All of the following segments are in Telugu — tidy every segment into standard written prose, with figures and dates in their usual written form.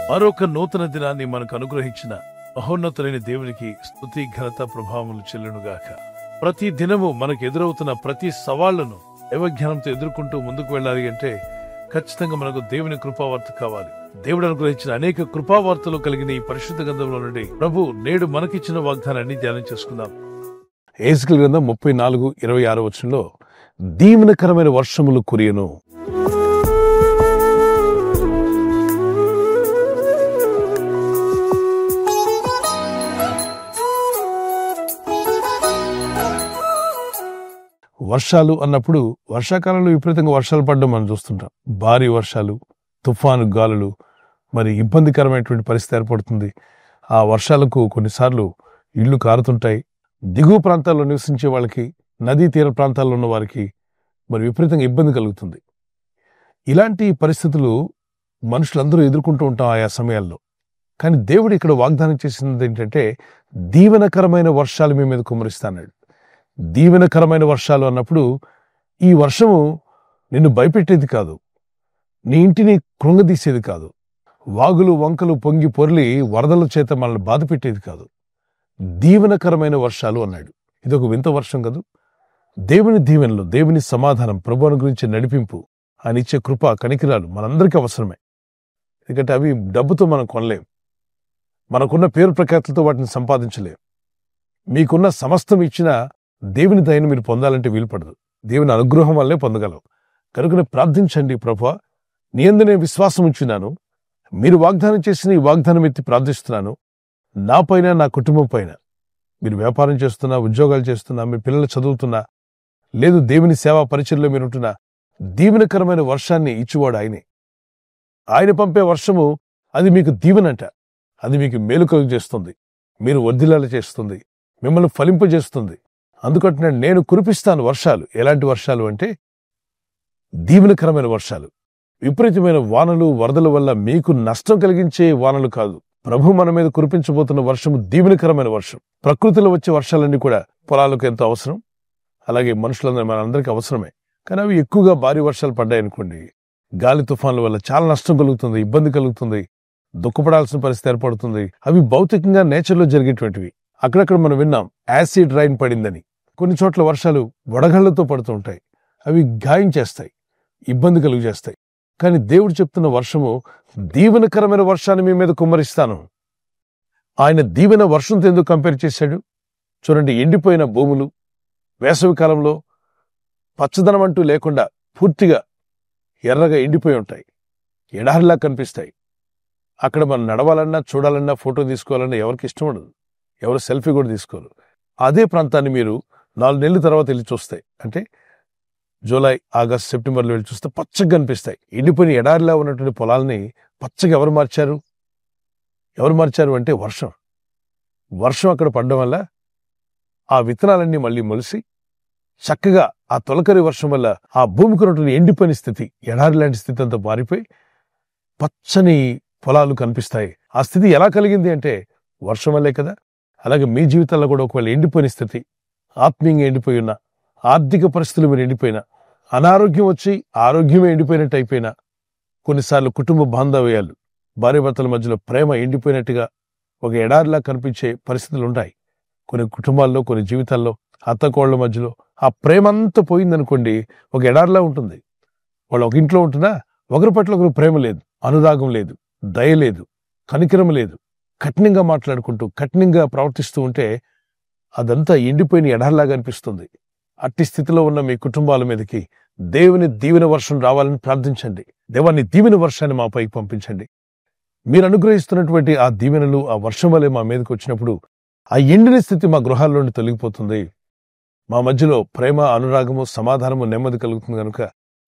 మరొక నూతన దినాన్ని మనకు అనుగ్రహించిన మహోన్నతులైన దేవునికి స్తుతి ఘనత ప్రభావములు చెల్లునుగాక. ప్రతి దినము మనకు ఎదురవుతున్న ప్రతి సవాళ్లను దైవజ్ఞానంతో ఎదుర్కొంటూ ముందుకు వెళ్ళాలి అంటే ఖచ్చితంగా మనకు దేవుని కృపావార్త కావాలి. దేవుడు అనుగ్రహించిన అనేక కృపావార్తలు కలిగిన ఈ పరిశుద్ధ గ్రంథంలో నుండి ప్రభు నేడు మనకిచ్చిన వాగ్దానాన్ని ధ్యానం చేసుకుందాం. యేసుకేలు గ్రంథం 34:26 వచనంలో దీవెనకరమైన వర్షములు కురియను. వర్షాలు అన్నప్పుడు వర్షాకాలంలో విపరీతంగా వర్షాలు పడడం మనం చూస్తుంటాం. భారీ వర్షాలు, తుఫాను గాలులు, మరి ఇబ్బందికరమైనటువంటి పరిస్థితి ఏర్పడుతుంది. ఆ వర్షాలకు కొన్నిసార్లు ఇళ్లు కారుతుంటాయి. దిగువ ప్రాంతాల్లో నివసించే వాళ్ళకి, నదీ తీర ప్రాంతాల్లో ఉన్న వారికి మరి విపరీతంగా ఇబ్బంది కలుగుతుంది. ఇలాంటి పరిస్థితులు మనుషులందరూ ఎదుర్కొంటూ ఉంటాం ఆయా సమయాల్లో. కానీ దేవుడు ఇక్కడ వాగ్దానం చేసినది ఏంటంటే దీవెనకరమైన వర్షాలు మీ మీద కుమ్మరిస్తాడు. దీవెనకరమైన వర్షాలు అన్నప్పుడు ఈ వర్షము నిన్ను భయపెట్టేది కాదు, నీ ఇంటిని కృంగదీసేది కాదు, వాగులు వంకలు పొంగి పొర్లి వరదల చేత మనల్ని బాధ పెట్టేది కాదు. దీవెనకరమైన వర్షాలు అన్నాడు. ఇది ఒక వింత వర్షం కాదు. దేవుని దీవెనలు, దేవుని సమాధానం, ప్రభువుని గురించి నడిపింపు, ఆయన ఇచ్చే కృప, కనికిరాలు మనందరికీ అవసరమే. ఎందుకంటే అవి డబ్బుతో మనం కొనలేం, మనకున్న పేరు ప్రఖ్యాతులతో వాటిని సంపాదించలేం. మీకున్న సమస్తం ఇచ్చిన దేవుని దయను మీరు పొందాలంటే వీలుపడదు. దేవుని అనుగ్రహం వల్లే పొందగలవు. కనుక ప్రార్థించండి, ప్రభువా నీ యందు నేను విశ్వాసం ఉంచున్నాను, మీరు వాగ్దానం చేసిన ఈ వాగ్దానం ఎత్తి ప్రార్థిస్తున్నాను. నా పైన, నా కుటుంబం పైన, మీరు వ్యాపారం చేస్తున్నా, ఉద్యోగాలు చేస్తున్నా, మీ పిల్లలు చదువుతున్నా, లేదు దేవుని సేవా పరిచర్లో మీరు ఉంటున్నా, దీవెనకరమైన వర్షాన్ని ఇచ్చువాడు ఆయనే. ఆయన పంపే వర్షము అది మీకు దీవెనంట. అది మీకు మేలు కలుగు చేస్తుంది, మీరు వర్ధిల్లాల చేస్తుంది, మిమ్మల్ని ఫలింపజేస్తుంది. అందుకంటే నేను కురిపిస్తాను వర్షాలు. ఎలాంటి వర్షాలు అంటే దీవెనకరమైన వర్షాలు. విపరీతమైన వానలు, వరదల వల్ల మీకు నష్టం కలిగించే వానలు కాదు. ప్రభు మన మీద కురిపించబోతున్న వర్షము దీవెనకరమైన వర్షం. ప్రకృతిలో వచ్చే వర్షాలన్నీ కూడా పొలాలకు ఎంతో అవసరం, అలాగే మనుషులందరూ మనందరికీ అవసరమే. కానీ అవి ఎక్కువగా భారీ వర్షాలు పడ్డాయనుకోండి, గాలి తుఫాన్ల వల్ల చాలా నష్టం కలుగుతుంది, ఇబ్బంది కలుగుతుంది, దుఃఖపడాల్సిన పరిస్థితి ఏర్పడుతుంది. అవి భౌతికంగా నేచర్లో జరిగేటువంటివి. అక్కడక్కడ మనం విన్నాం యాసిడ్ రైన్ పడిందని. కొన్ని చోట్ల వర్షాలు వడగళ్లతో పడుతూ ఉంటాయి. అవి గాయం చేస్తాయి, ఇబ్బంది కలుగు చేస్తాయి. కానీ దేవుడు చెప్తున్న వర్షము దీవెనకరమైన వర్షాన్ని మీ మీద కుమ్మరిస్తాను. ఆయన దీవెన వర్షంతో ఎందుకు కంపేర్ చేశాడు చూడండి. ఎండిపోయిన భూములు వేసవి కాలంలో పచ్చదనం అంటూ లేకుండా పూర్తిగా ఎర్రగా ఎండిపోయి ఉంటాయి, ఎడారిలా కనిపిస్తాయి. అక్కడ మనం నడవాలన్నా, చూడాలన్నా, ఫోటో తీసుకోవాలన్నా ఎవరికి ఇష్టం ఉండదు, ఎవరు సెల్ఫీ కూడా తీసుకోరు. అదే ప్రాంతాన్ని మీరు 4 నెలల తర్వాత వెళ్ళి చూస్తాయి, అంటే జూలై, ఆగస్ట్, సెప్టెంబర్లో వెళ్ళి చూస్తే పచ్చగా కనిపిస్తాయి. ఎండిపోయిన ఎడారిలా ఉన్నటువంటి పొలాల్ని పచ్చగా ఎవరు మార్చారు అంటే వర్షం. వర్షం అక్కడ పడడం వల్ల ఆ విత్తనాలన్నీ మళ్ళీ మొలిసి చక్కగా ఆ తొలకరి వర్షం వల్ల ఆ భూమికి ఉన్నటువంటి ఎండిపోయిన స్థితి, ఎడారి లాంటి స్థితి అంతా మారిపోయి పచ్చని పొలాలు కనిపిస్తాయి. ఆ స్థితి ఎలా కలిగింది అంటే వర్షం వల్లే కదా. అలాగే మీ జీవితాల్లో కూడా ఒకవేళ ఎండిపోయిన స్థితి, ఆత్మీయంగా ఎండిపోయి ఉన్నా, ఆర్థిక పరిస్థితులు మీరు ఎండిపోయినా, అనారోగ్యం వచ్చి ఆరోగ్యమే ఎండిపోయినట్టు అయిపోయినా, కొన్నిసార్లు కుటుంబ బాంధవ్యాలు, భార్యాభర్తల మధ్యలో ప్రేమ ఎండిపోయినట్టుగా ఒక ఎడారిలా కనిపించే పరిస్థితులు ఉంటాయి. కొన్ని కుటుంబాల్లో, కొన్ని జీవితాల్లో అత్తకోళ్ల మధ్యలో ఆ ప్రేమ అంతా పోయిందనుకోండి, ఒక ఎడారిలా ఉంటుంది. వాళ్ళు ఒక ఇంట్లో ఉంటున్నా ఒకరి పట్ల ఒకరు ప్రేమ లేదు, అనురాగం లేదు, దయ లేదు, కనికరం లేదు, కఠినంగా మాట్లాడుకుంటూ కఠినంగా ప్రవర్తిస్తూ ఉంటే అదంతా ఎండిపోయిన ఎడారిలాగా అనిపిస్తుంది. అట్టి స్థితిలో ఉన్న మీ కుటుంబాల మీదకి దేవుని దీవెన వర్షం రావాలని ప్రార్థించండి. దేవాన్ని దీవెన వర్షాన్ని మా పైకి పంపించండి. మీరు అనుగ్రహిస్తున్నటువంటి ఆ దీవెనలు, ఆ వర్షం వలె మా మీదకి వచ్చినప్పుడు ఆ ఎండిన స్థితి మా గృహాల్లోని తొలగిపోతుంది. మా మధ్యలో ప్రేమ, అనురాగము, సమాధానము, నెమ్మది కలుగుతుంది. కనుక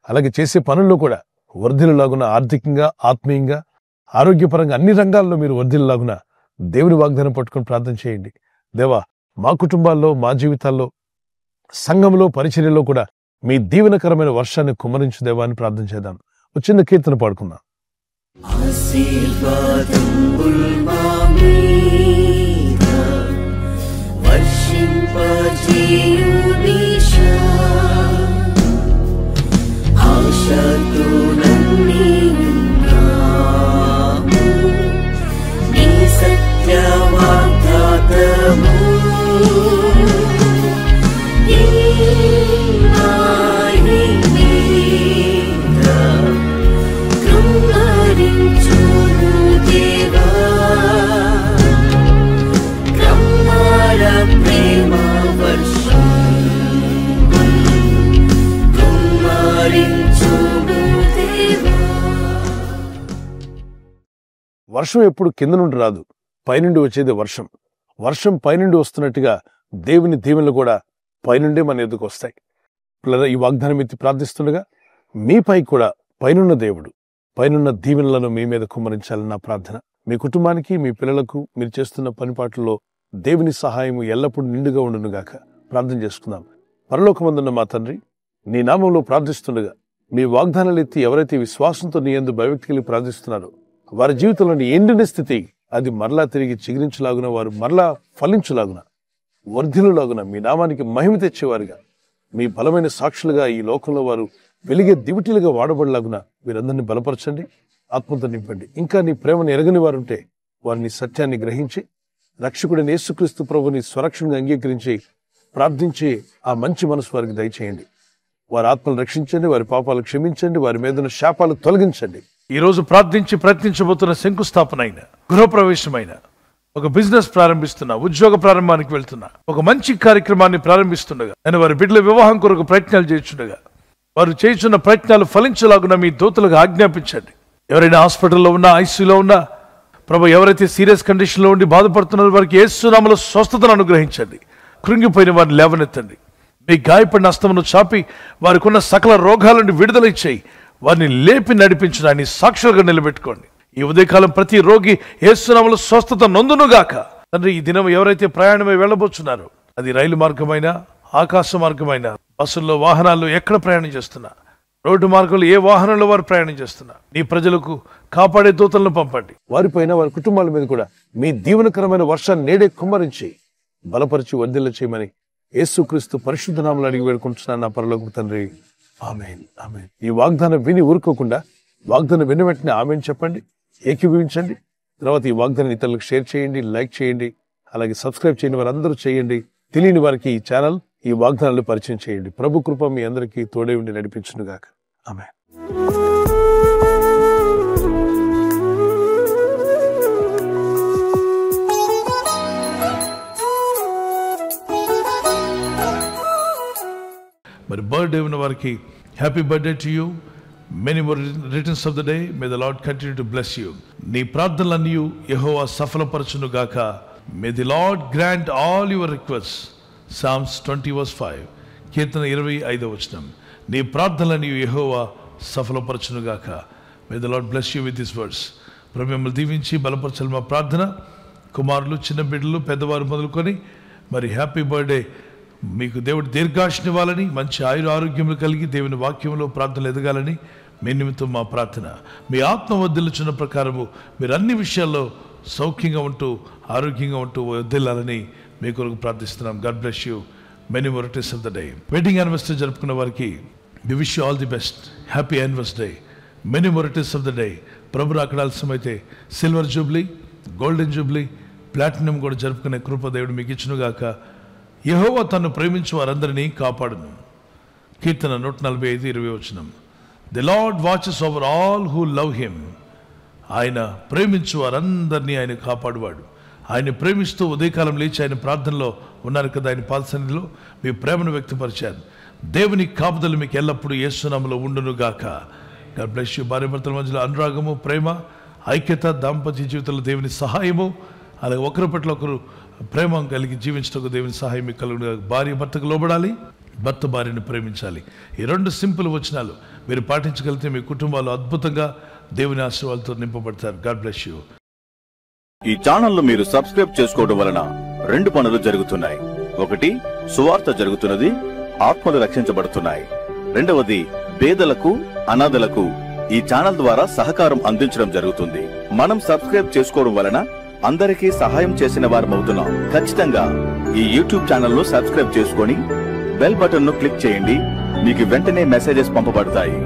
అలాగే చేసే పనుల్లో కూడా వర్ధిల్లులాగున, ఆర్థికంగా, ఆత్మీయంగా, ఆరోగ్యపరంగా అన్ని రంగాల్లో మీరు వర్ధిల్లులాగున దేవుని వాగ్దానం పట్టుకుని ప్రార్థన చేయండి. దేవా, మా కుటుంబాల్లో, మా జీవితాల్లో, సంఘంలో, పరిచర్యలో కూడా మీ దీవెనకరమైన వర్షాన్ని కుమ్మరించు దేవా అని ప్రార్థన చేద్దాం. ఒక చిన్న కీర్తన పాడుకుందాం. ఆశతో నన్ను వర్షం ఎప్పుడు కింద నుండి రాదు, పైనుండి వచ్చేది వర్షం. వర్షం పైనుండి వస్తున్నట్టుగా దేవుని దీవెనలు కూడా పైనుండే మన ఎదుకు వస్తాయి. పిల్లలు, ఈ వాగ్దానం ఎత్తి ప్రార్థిస్తుండగా మీపై కూడా పైనున్న దేవుడు పైనున్న దీవెనలను మీ మీద కుమ్మరించాలని నా ప్రార్థన. మీ కుటుంబానికి, మీ పిల్లలకు, మీరు చేస్తున్న పనిపాట్లలో దేవుని సహాయము ఎల్లప్పుడూ నిండుగా ఉండునుగాక. ప్రార్థన చేసుకుందాం. పరలోకమందున్న మా తండ్రి, నీ నామంలో ప్రార్థిస్తుండగా మీ వాగ్దానాలు ఎత్తి ఎవరైతే విశ్వాసంతో నీ యందు భయభక్తి కలిగి ప్రార్థిస్తున్నారో వారి జీవితంలోని ఎండిన స్థితి అది మరలా తిరిగి చిగురించలాగున, వారు మరలా ఫలించలాగున, వర్ధిల్లులాగున, మీ నామానికి మహిమ తెచ్చేవారుగా, మీ బలమైన సాక్షులుగా ఈ లోకంలో వారు వెలిగే దివిటీలుగా వాడబడలాగున వీరందరినీ బలపరచండి, ఆత్మతో నింపండి. ఇంకా నీ ప్రేమను ఎరగని వారుంటే వారిని సత్యాన్ని గ్రహించి రక్షకుడైన యేసుక్రీస్తు ప్రభుని స్వరక్షణగా అంగీకరించి ప్రార్థించి ఆ మంచి మనసు వారికి దయచేయండి. వారి ఆత్మను రక్షించండి, వారి పాపాలు క్షమించండి, వారి మీదున్న శాపాలు తొలగించండి. ఈ రోజు ప్రార్థించి ప్రయత్నించబోతున్న శంకుస్థాపన అయిన, గృహప్రవేశమైన, ఒక బిజినెస్ ప్రారంభిస్తున్నా, ఉద్యోగ ప్రారంభానికి వెళ్తున్నా, ఒక మంచి కార్యక్రమాన్ని ప్రారంభిస్తుండగా, నేను వారి బిడ్డల వివాహం కొరకు ప్రయత్నాలు చేస్తుండగా వారు చేస్తున్న ప్రయత్నాలు ఫలించలాగున మీ దూతలకు ఆజ్ఞాపించండి. ఎవరైనా హాస్పిటల్లో ఉన్నా, ఐసీయూలో ఉన్నా, ప్రభు ఎవరైతే సీరియస్ కండిషన్లో ఉండి బాధపడుతున్నారో వారికి యేసు నామములో స్వస్థతను అనుగ్రహించండి. కృంగిపోయిన వారిని లేవనెత్తండి. మీ గాయపడిన హస్తమును చాపి వారికి ఉన్న సకల రోగాల నుండి విడుదల ఇచ్చేయి. వారిని లేపి నడిపించడాన్ని సాక్షులుగా నిలబెట్టుకోండి. ఈ ఉదయకాలం ప్రతి రోగి యేసు నామములో స్వస్థత నొందునుగాక. తండ్రి, ఈ దినం ఎవరైతే ప్రయాణమై వెళ్ళబోతున్నారో, అది రైలు మార్గమైనా, ఆకాశ మార్గమైనా, బస్సుల్లో, వాహనాల్లో ఎక్కడ ప్రయాణం చేస్తున్నా, రోడ్డు మార్గంలో ఏ వాహనంలో వారు ప్రయాణం చేస్తున్నా, నీ ప్రజలకు కాపాడే దూతలను పంపండి. వారిపైన, వారి కుటుంబాల మీద కూడా మీ దీవెనకరమైన వర్షాన్ని నేడే కుమ్మరించి బలపరిచి వర్ధిల్ల చేయమని యేసుక్రీస్తు పరిశుద్ధ నామములో అడిగి వేడుకుంటున్నాను నా పరలోకపు తండ్రి. ఆమేన్, ఆమేన్. ఈ వాగ్దానం విని ఊరుకోకుండా వాగ్దానం విన్న వెంటనే ఆమేన్ చెప్పండి, ఏకీభవించండి. తర్వాత ఈ వాగ్దానం ఇతరులకు షేర్ చేయండి, లైక్ చేయండి, అలాగే సబ్స్క్రైబ్ చేయని వారందరూ చేయండి. తెలియని వారికి ఈ ఛానల్, ఈ వాగ్దానాలు పరిచయం చేయండి. ప్రభు కృప మీ అందరికీ తోడే ఉండి నడిపించునుగాక. ఆమేన్. మరి బర్త్డే ఉన్న వారికి happy birthday to you. Many more returns of the day. May the lord continue to bless you. నీ ప్రార్థనలన్నీ యెహోవా సఫలపరచును గాక. May the lord grant all your request. Psalms 20:5. కీర్తన 25. నీ ప్రార్థనలన్నీ యెహోవా సఫలపరచును గాక. May the lord bless you with this words. ప్రభు మిమ్మల్ని దీవించి బలపరచాలి మా ప్రార్థన. కుమారులు, చిన్న బిడ్డలు, పెద్దవారు మొదలుకొని మరి హ్యాపీ బర్త్డే. మీకు దేవుడు దీర్ఘాయుష్ని ఇవ్వాలని, మంచి ఆరోగ్యములు కలిగి దేవుని వాక్యంలో ప్రార్థనలు ఎదగాలని మీ నిమిత్తం మా ప్రార్థన. మీ ఆత్మ వర్ధిల్లుచున్న ప్రకారము మీరు అన్ని విషయాల్లో సౌఖ్యంగా ఉంటూ, ఆరోగ్యంగా ఉంటూ వర్ధిల్లాలని మీ కొరకు ప్రార్థిస్తున్నాం. God bless you. Many more returns of the day. Wedding anniversary జరుపుకున్న వారికి we wish you all the best. Happy anniversary. Many more returns of the day. ప్రభు అక్కడ ఆలస్యమైతే silver jubilee, golden jubilee, platinum కూడా జరుపుకునే కృప దేవుడు మీకు ఇచ్చునుగాక. యెహోవా తన్ను ప్రేమించు వారందరినీ కాపాడును. కీర్తన 145:20. The lord watches over all who love him. ఆయన ప్రేమించు వారందరినీ ఆయన కాపాడువాడు. ఆయన ప్రేమిస్తూ ఉదయకాలం లేచి ఆయన ప్రార్థనలో ఉన్నారు కదా, ఆయన పాదసన్నిధిలో మీ ప్రేమను వ్యక్తపరిచారు. దేవుని కాపుదలు మీకు ఎల్లప్పుడూ యేసు నామములో ఉండునుగాక. God bless you. భార్య భర్తల మధ్యలో అనురాగము, ప్రేమ, ఐక్యత, దాంపత్య జీవితంలో దేవుని సహాయము, అలాగే ఒకరి పట్ల ఒకరు ప్రేమ కలిగి జీవించడానికి దేవుని సహాయం మీకు కలుగును. భార్య భర్తకు లోబడాలి, భర్త భార్యను ప్రేమించాలి. ఈ 2 సింపుల్ వచనాలు మీరు పాటించగలిగితే మీ కుటుంబాలు అద్భుతంగా దేవుని ఆశీర్వాదాలతో నింపబడతారు. God bless you. ఈ ఛానల్ మీరు సబ్స్క్రైబ్ చేసుకోవడం వలన 2 పనులు జరుగుతున్నాయి. ఒకటి, సువార్త జరుగుతున్నది, ఆత్మలు రక్షించబడుతున్నాయి. రెండవది, పేదలకు, అనాథలకు ఈ ఛానల్ ద్వారా సహకారం అందించడం జరుగుతుంది. మనం సబ్స్క్రైబ్ చేసుకోవడం వలన అందరికీ సహాయం చేసిన వారమవుతున్నాం. ఖచ్చితంగా ఈ యూట్యూబ్ ఛానల్ ను సబ్స్క్రైబ్ చేసుకొని బెల్ బటన్ ను క్లిక్ చేయండి. మీకు వెంటనే మెసేజెస్ పంపబడతాయి.